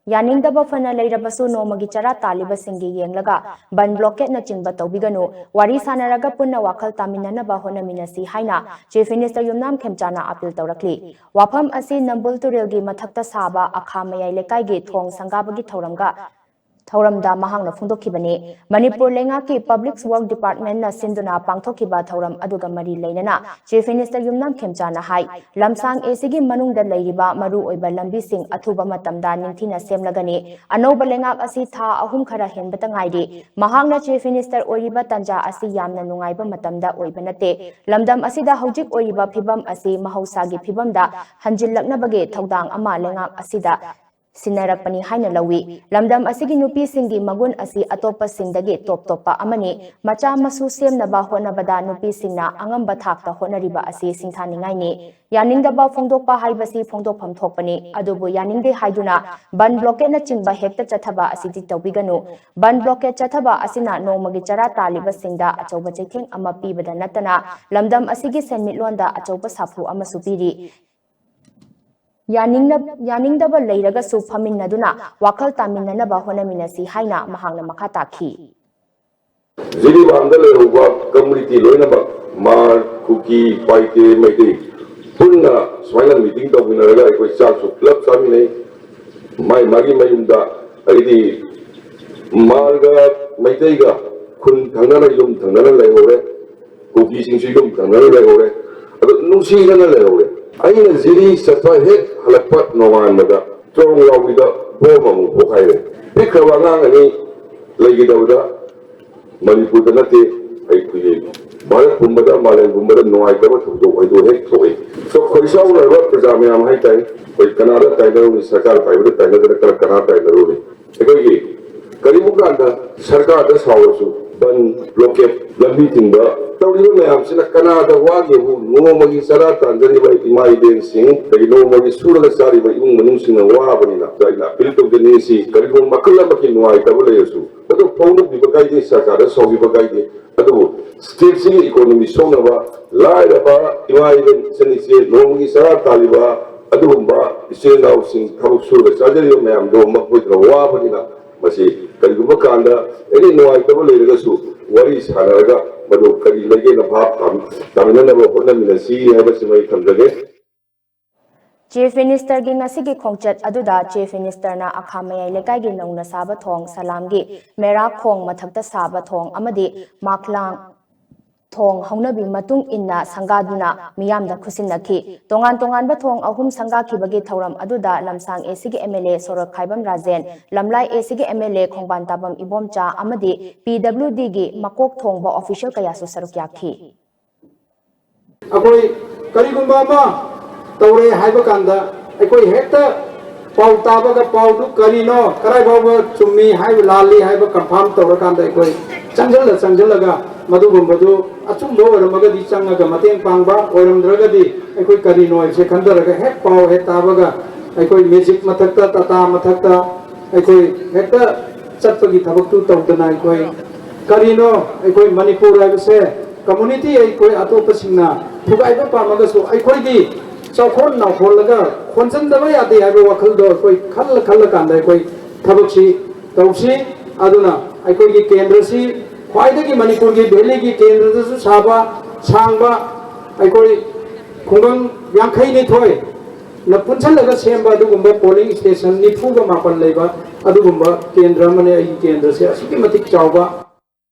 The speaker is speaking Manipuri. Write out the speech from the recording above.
यानिंगदब फना लेरबसु नोमगी चरा तालिबसिंगी येंगलगा बन ब्लॉकेट नचिंगबा तौबिगनु वारी सानरगा पुन्ना वाखल तामिननबा होनमिनसी हाइना चीफ मिनिस्टर युमनाम खेमचाना अपील तौरखली वाफम असि नंबुल तुरेलगी मथक्ता साबा अखा मयाई लेकाइगी थोंग संगाबगी थौरमदा महांगना फोंदोखिबने मणिपुर लेंगाकी पब्लिक वर्क डिपार्टमेंट ना सिंधुना पांगथोखिबा थौरम अदुगा मरी लेनना चीफ मिनिस्टर युमनाम खेमचाना हाई लमसांग एसीगी मनुंगदा लेरिबा मरु ओइबा लंबी सिंग अथुबा मतमदा निंथिना सेमलगनी अनौबा लेंगाक असि था अहुम खरा हेनबता ngaidi महांगना चीफ मिनिस्टर ओइबा तंजा असि यामना नुंगाइबा मतमदा ओइबा नते लमदम असिदा हौजिक ओइबा फिबम असि महौसागी फिबमदा हंजिल्लकनबगे थौदांग अमा लेंगाक असिदा सिनरपनी हाइना लवी लमदम असिगी नुपी सिंगी मगुन असि अतोपा सिंगदगी टॉप टॉपा अमनी मचा मसु सेमनबा होनबदा नुपी सिंगना अंगंबा थाकता होनरिबा असि सिंथानिंगाइनी यानिंगदबा फोंदोकपा हाइबसी फोंदोकफम थोकपनी अदुबु यानिंगदे हाइदुना बन ब्लॉकेट न चिंगबा हेक्ता चथबा असिदि तौबिगनु बन ब्लॉकेट चथबा असिना नोमगी चरा तालिबा सिंगदा अचौबा चैथेंग अमा पीबदा नतना लमदम असिगी सेनमिटलोंदा अचौबा साफु अमसु पीरी यानिंगदबा लेरगसु फमिन्नदुना वाखल तामिन्ननबा होनमिनसी हाइना महांगना मखा ताखी जिरीबांदा लेरुबा कम्युनिटी लोइनबा मार कुकी पाइते मैते पुन्ना स्वाइना मीटिंग तौबिनरगा अखोय चाकसु क्लब सामिनै माई मागी मयुमदा अइदि मारगा मैतेगा खुन थंगना युम थंगना लेहोरे कुकी सिंसु युम थंगना लेहोरे अदु नुसीगना लेहोरे अइना जिरी सत्वा हेक हलकपत नोवानदा चोंग लाविदा बोमम पोखाइरे पिखवा ngang लेगिदवदा मणिपुर नते अइखुये भारत पुंबदा मालेम पुंबदा नोआइदबा थौदो ओइदो हेक थोइ सो खोइसाउ रबा प्रजा मयाम हाइ ताइ कोइ कनादा ताइनरो सरकार पाइबदा ताइनदा कना ताइनरो ने एकोइगे करिबु कांदा सरकार दा सावसु बन ब्लॉकेट लंबी तिंबा तौरिबा मयाम सिना कनादा वागे हु नोमगी सरा तांजरिबा इमाई देन सिंग तै नोमगी सुरगा सारिबा इमुंग मनुंग सिंग वाबनिना जाइना बिल तौदनि करिबु मखला मखि नोआइदबा लेसु अदो फौंद बिबगाइदे सरकार दा सौबि बगाइदे अदो स्टेट सिंग इकोनॉमी सोनबा लाइरबा इमाई देन सनिसे नोमगी सरा तालिबा अदुगुंबा इसेनाउ सिंग थबक सुरगा साजरिबा मयाम दो मखोइदरा वाबनिना मसी करिगुंबा कांदा एनी नोआइदबा लेरगसु वरी सानरगा मदो करी लगे न भाव तामिननबा होनमिनसी हाइबसिमै थमजगे चीफ मिनिस्टर की ngasi खोंगचत अदुदा चीफ मिनिस्टर ना अखा मयाई लेकाई नौना साबा थोंग सलाम गी मेरा खोंग मथक्ता साबा थोंग अमदी माखलांग थोंग हौनबी मतुंग इन्ना संगादुना मियामदा खुसिनखी तोंगान तोंगानबा थोंग अहुम संगाखिबगी थौरम अदुदा लमसांग एसीगी एमएलए सोरक खाइबम राजेन लमलाई एसीगी एमएलए खोंगबान ताबम इबोमचा अमदी पीडब्ल्यूडी गी मकोक थोंगबा ऑफिशियल कयासु सरुक याखी अकोई करिगुंबा मा तौरे हाइबा कांदा अकोई हेक्ता पाउ ताबगा पाउदु करिनो कराइ बाबा चुम्मी हाइब लाली हाइब कंफर्म तौर कांदा अकोई चंजलगा मधुगुंबदु अचुंबो ओरमगदी चंगगा मतेंग पांगबा ओरमद्रगदी अकोई करिनो से खंदरगा हेक पाउ हे ताबगा अकोई म्यूजिक मथक्ता तता मथक्ता अकोई हेक्ता चटपगी थबकतु तौदना अकोई करिनो अकोई मणिपुर हाइबसे कम्युनिटी अकोई अतोपसिंगना थुगाइबा पामगसु अकोईदी चौखोन नाखोलगा खोनसनदबा यादे हाइबा वखलदो अकोई खल कांदा अकोई थबकसी तौसी अदुना अकोई केंद्रसी ख्वाइदगी मणिपुर की दिल्ली की केंद्रदसु साबा सांगबा अकोई खुंगंग यांखैनि थोय न पुनसलगा सेमबा अदुगुंबा पोलिंग स्टेशन निफुगा मापन लेबा अदुगुंबा केंद्र मने केंद्र से असुकी मतिक चावबा